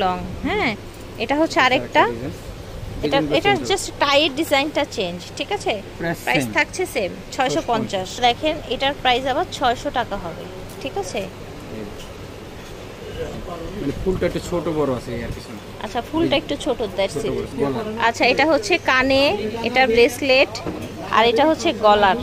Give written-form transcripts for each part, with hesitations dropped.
Long. হ্যাঁ, এটা হচ্ছে আরেকটা, এটা জাস্ট টাইয়ের ডিজাইনটা চেঞ্জ, ঠিক আছে। প্রাইস থাকছে সেম 650। দেখেন এটার প্রাইস আবার 600 টাকা হবে, ঠিক আছে। মানে ফুলটা একটু ছোট বড় আছে এর পিছনে। আচ্ছা, ফুলটা একটু ছোট, দ্যাটস ইট। আচ্ছা, এটা হচ্ছে কানে, এটা ব্রেসলেট, আর এটা হচ্ছে গলার।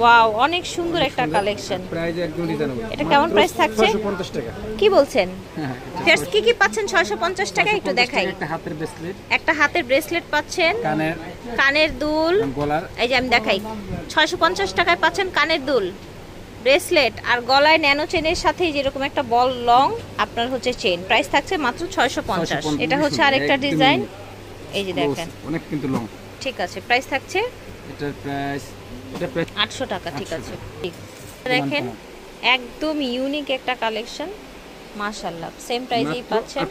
ওয়াও, অনেক সুন্দর একটা কালেকশন। প্রাইস একদম রিজনেবল। এটা কেমন প্রাইস থাকছে? 650 টাকা। কি বলছেন? হ্যাঁ, জাস্ট কি কি পাচ্ছেন 650 টাকা একটু দেখাই। একটা হাতের ব্রেসলেট, একটা হাতের ব্রেসলেট পাচ্ছেন, কানের দুল, গলার, এই যে আমি দেখাই, 650 টাকায় পাচ্ছেন কানের দুল, ব্রেসলেট, আর গলায় ন্যানো চেনের সাথে যেরকম একটা বল লং আপনার হচ্ছে চেন। প্রাইস থাকছে মাত্র 650। এটা হচ্ছে আরেকটা ডিজাইন, এই যে দেখেন, অনেক কিন্তু লং। ঠিক আছে, প্রাইস থাকছে এটার প্রাইস 800 টাকা, ঠিক আছে। দেখেন একদম ইউনিক একটা কালেকশন, মাশাআল্লাহ। সেম প্রাইসেই পাচ্ছেন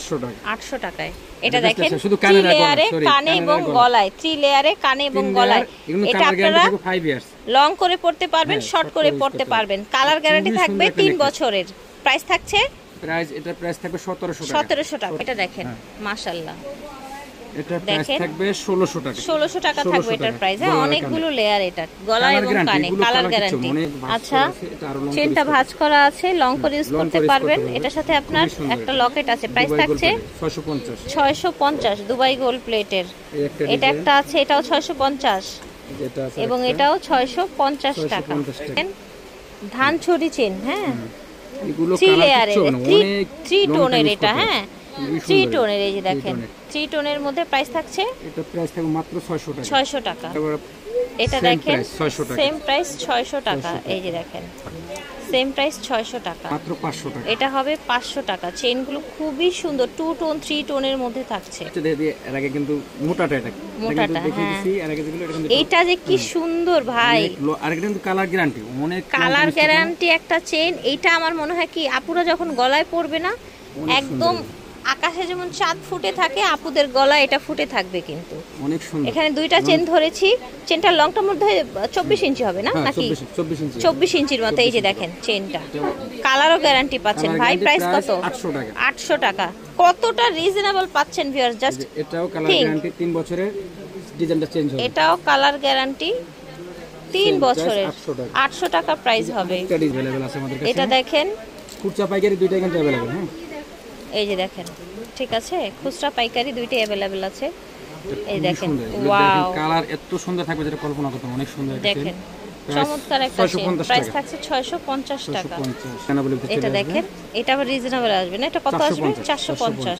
800 টাকায়। এটা দেখেন 3 লেয়ারে কানে এবং গলায়, 3 লেয়ারে কানে এবং গলায়। এটা আপনারা 5 ইয়ার্স লং করে পড়তে পারবেন, শর্ট করে পড়তে পারবেন। কালার গ্যারান্টি থাকবে 3 বছরের। প্রাইস থাকছে এটা প্রাইস থাকবে 1700 টাকা। এটা দেখেন, মাশাআল্লাহ। এটা প্রাইস থাকবে 1600 টাকা। 1600 টাকা থাকবে এটার প্রাইস। হ্যাঁ, অনেকগুলো লেয়ার, এটা গলা এবং কানে, কালার গ্যারান্টি। আচ্ছা, চেনটা ভাঁজ করা আছে, লং করে ইউজ করতে পারবেন। এটার সাথে আপনার একটা লকেট আছে। প্রাইস থাকছে 650 দুবাই গোল্ড প্লেটের। এটা একটা আছে, এটাও 650, এবং এটাও 650 টাকা। ধান ছড়ি চেন, হ্যাঁ, এগুলো 3 লেয়ারের, 3 টোনের এটা। হ্যাঁ, 3 টোনের, এই যে দেখেন 3 টোনের মধ্যে প্রাইস থাকছে, এটা প্রাইস থাকবে মাত্র 600 টাকা। 600 টাকা। এটা দেখেন সেম প্রাইস 600 টাকা। এই যে দেখেন সেম প্রাইস 600 টাকা, মাত্র 500 টাকা। এটা হবে 500 টাকা। চেইনগুলো খুবই সুন্দর, 2 টোন 3 টোনের মধ্যে থাকছে। এর আগে কিন্তু মোটাটা, এটা মোটাটা, হ্যাঁ, এর আগে যেগুলো এটা কিন্তু এইটা যে কি সুন্দর ভাই। আর এটা কিন্তু কালার গ্যারান্টি, অনেক কালার গ্যারান্টি একটা চেইন। এইটা আমার মনে হয় কি আপুরা যখন গলায় পরবে না, একদম আকাশে যেমন চাঁদ ফুটে থাকে, আপুদের গলা এটা ফুটে থাকবে। কিন্তু অনেক সুন্দর। এখানে দুইটা চেন ধরেছি, চেনটার লংটা মধ্যে 24 ইঞ্চি হবে না, নাকি 24 ইঞ্চির মতো। এই যে দেখেন চেনটা, কালারও গ্যারান্টি পাচ্ছেন ভাই। প্রাইস কত? 800 টাকা। 800 টাকা। কতটা রিজনেবল পাচ্ছেন ভিউয়ার্স, জাস্ট এটাও কালার গ্যারান্টি 3 বছরের, ডিজাইনটা চেঞ্জ হবে। এটাও কালার গ্যারান্টি 3 বছরের, 800 টাকা প্রাইস হবে। এটা अवेलेबल আছে আমাদের কাছে। এটা দেখেন খুচরা পাইকারি দুইটাই কিন্তু अवेलेबल। হ্যাঁ, এই যে দেখেন, ঠিক আছে, খুচরা পাইকারি দুইটাই अवेलेबल আছে। এই দেখেন, ওয়াও, কালার এত সুন্দর থাকবে যেটা কল্পনা করতে অনেক সুন্দর। দেখেন চমৎকার একটা চেন। প্রাইস থাকছে 650 টাকা। এটা দেখেন, এটা আবার রিজনেবল আসবে না। এটা কত আসবে? 450।